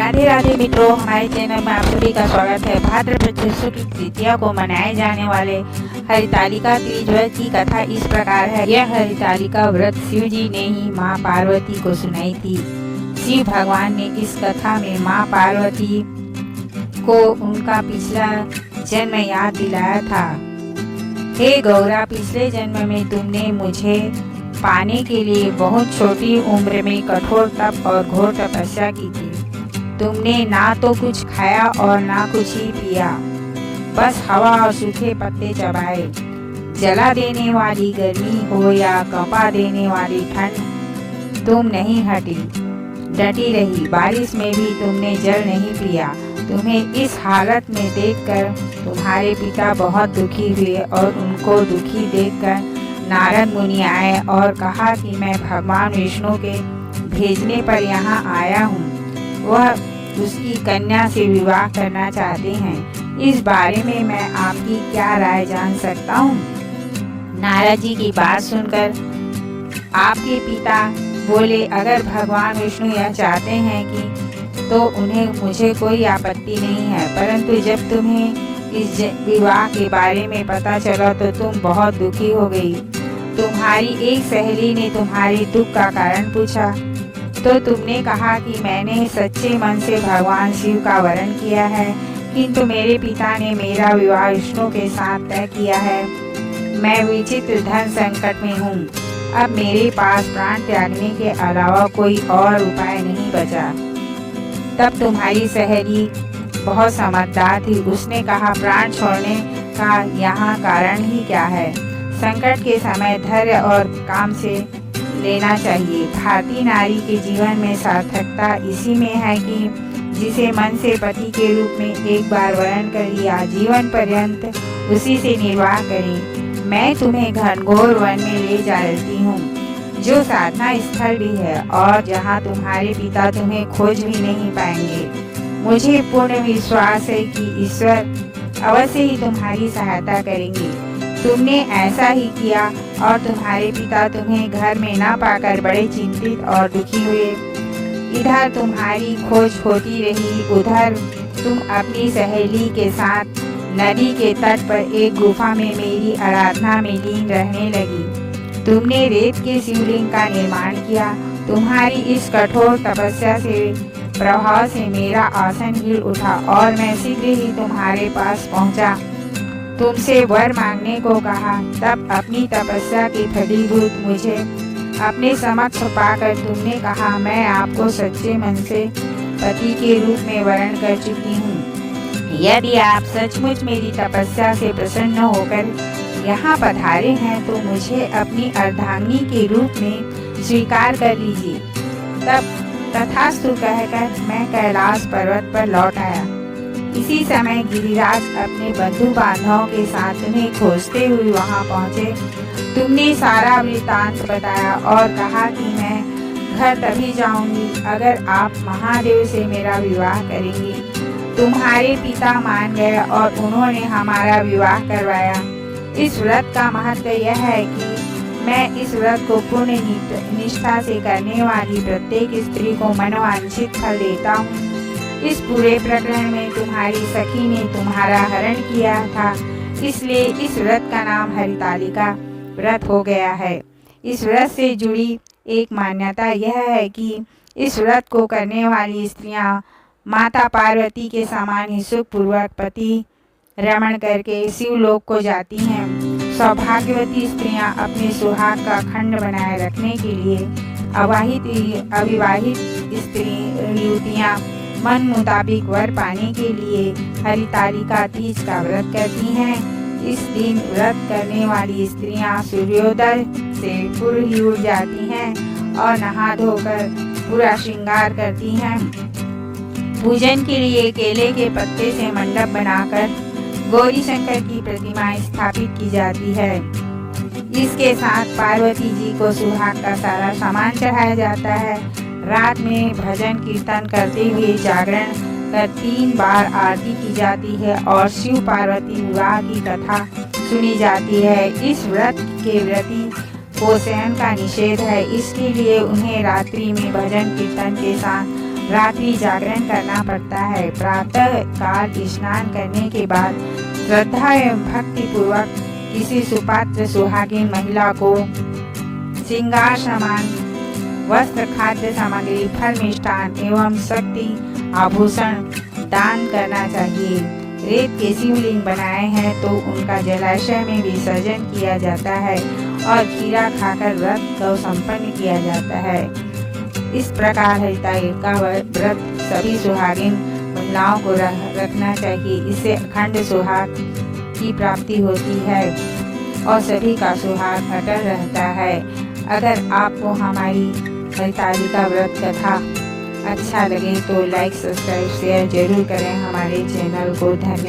राधे राधे मित्रों, हमारे चैनल में आप सभी का स्वागत है। भाद्रपद शुक्ल तृतीया को मनाए जाने वाले हरितालिका तीज व्रत की कथा इस प्रकार है। यह हरितालिका व्रत शिव जी ने ही माँ पार्वती को सुनाई थी। शिव भगवान ने इस कथा में माँ पार्वती को उनका पिछला जन्म याद दिलाया था। हे गौरा, पिछले जन्म में तुमने मुझे पाने के लिए बहुत छोटी उम्र में कठोर तप और घोर तपस्या की थी। तुमने ना तो कुछ खाया और ना कुछ ही पिया, बस हवा और सूखे पत्ते चबाए। जला देने वाली गर्मी हो या कंपा देने वाली ठंड, तुम नहीं हटी, डटी रही। बारिश में भी तुमने जल नहीं पिया। तुम्हें इस हालत में देखकर तुम्हारे पिता बहुत दुखी हुए और उनको दुखी देखकर नारद मुनि आए और कहा कि मैं भगवान विष्णु के भेजने पर यहाँ आया हूँ। वह उसकी कन्या से विवाह करना चाहते हैं। इस बारे में मैं आपकी क्या राय जान सकता हूँ? नारद जी की बात सुनकर आपके पिता बोले, अगर भगवान विष्णु यह चाहते हैं कि तो उन्हें मुझे कोई आपत्ति नहीं है, परंतु जब तुम्हें इस विवाह के बारे में पता चला तो तुम बहुत दुखी हो गई। तुम्हारी एक सहेली ने तुम्हारे दुख का कारण पूछा तो तुमने कहा कि मैंने सच्चे मन से भगवान शिव का वरण किया है, किंतु मेरे पिता ने मेरा विवाह विष्णु के साथ तय किया है। मैं विचित्र धन संकट में हूँ। अब मेरे पास प्राण त्यागने के अलावा कोई और उपाय नहीं बचा। तब तुम्हारी सहेली बहुत समझदार थी। उसने कहा, प्राण छोड़ने का यहाँ कारण ही क्या है? संकट के समय धैर्य और काम से लेना चाहिए। भारतीय नारी के जीवन में सार्थकता इसी में है कि जिसे मन से पति के रूप में एक बार वरण कर लिया, जीवन पर्यंत उसी से निर्वाह करे। मैं तुम्हें घनघोर वन में ले जा रही हूँ, जो साधना स्थल भी है और जहाँ तुम्हारे पिता तुम्हें खोज भी नहीं पाएंगे। मुझे पूर्ण विश्वास है कि ईश्वर अवश्य ही तुम्हारी सहायता करेंगे। तुमने ऐसा ही किया और तुम्हारे पिता तुम्हें घर में न पाकर बड़े चिंतित और दुखी हुए। इधर तुम्हारी खोज होती रही, उधर तुम अपनी सहेली के साथ नदी के तट पर एक गुफा में मेरी आराधना में लीन रहने लगी। तुमने रेत के शिवलिंग का निर्माण किया। तुम्हारी इस कठोर तपस्या से प्रभाव से मेरा आसन हिल उठा और मैं शीघ्र ही तुम्हारे पास पहुंचा। तुमसे वर मांगने को कहा। तब अपनी तपस्या की फलीभूत मुझे अपने समक्ष पाकर तुमने कहा, मैं आपको सच्चे मन से पति के रूप में वरण कर चुकी हूँ। यदि आप सचमुच मेरी तपस्या से प्रसन्न होकर यहाँ पधारे हैं तो मुझे अपनी अर्धांगिनी के रूप में स्वीकार कर लीजिए। तब तथास्तु कहकर मैं कैलाश पर्वत पर लौट आया। इसी समय गिरिराज अपने बंधु बांधवों के साथ तुम्हें खोजते हुए वहां पहुंचे। तुमने सारा वृत्तांत बताया और कहा कि मैं घर तभी जाऊंगी अगर आप महादेव से मेरा विवाह करेंगी। तुम्हारे पिता मान गए और उन्होंने हमारा विवाह करवाया। इस व्रत का महत्व यह है कि मैं इस व्रत को पूर्ण निष्ठा से करने वाली प्रत्येक स्त्री को मनोवांछित फल देता हूँ। इस पूरे प्रकरण में तुम्हारी सखी ने तुम्हारा हरण किया था, इसलिए इस व्रत का नाम हरितालिका व्रत हो गया है। इस व्रत से जुड़ी एक मान्यता यह है कि इस व्रत को करने वाली स्त्रियां माता पार्वती के समान ही सुखपूर्वक पति रमण करके शिवलोक को जाती हैं। सौभाग्यवती स्त्रियां अपने सुहाग का खंड बनाए रखने के लिए अविवाहित युवतियां मन मुताबिक वर पाने के लिए हरितालिका तीज का व्रत करती हैं। इस दिन व्रत करने वाली स्त्रियां सूर्योदय से पूर्व ही उठ जाती हैं और नहा धोकर पूरा श्रृंगार करती हैं। पूजन के लिए केले के पत्ते से मंडप बनाकर गौरी शंकर की प्रतिमा स्थापित की जाती है। इसके साथ पार्वती जी को सुहाग का सारा सामान चढ़ाया जाता है। रात में भजन कीर्तन करते हुए जागरण कर 3 बार आरती की जाती है और शिव पार्वती विवाह की कथा सुनी जाती है। इस व्रत के व्रती को शयन का निषेध है, इसके लिए उन्हें रात्रि में भजन कीर्तन के साथ रात्रि जागरण करना पड़ता है। प्रातः काल स्नान करने के बाद श्रद्धा एवं भक्ति पूर्वक किसी सुपात्र सुहागिन महिला को श्रृंगार सामान, वस्त्र, खाद्य सामग्री, फल, मिष्ठान एवं शक्ति आभूषण दान करना चाहिए। रेत के शिवलिंग बनाए हैं तो उनका जलाशय में विसर्जन किया जाता है और खीरा खाकर व्रत को संपन्न किया जाता है। इस प्रकार हरितालिका व्रत सभी सुहागिन महिलाओं को रखना चाहिए। इससे अखंड सुहाग की प्राप्ति होती है और सभी का सुहाग अटल रहता है। अगर आपको हमारी हरितालिका व्रत कथा अच्छा लगे तो लाइक, सब्सक्राइब, शेयर जरूर करें हमारे चैनल को। धन्यवाद।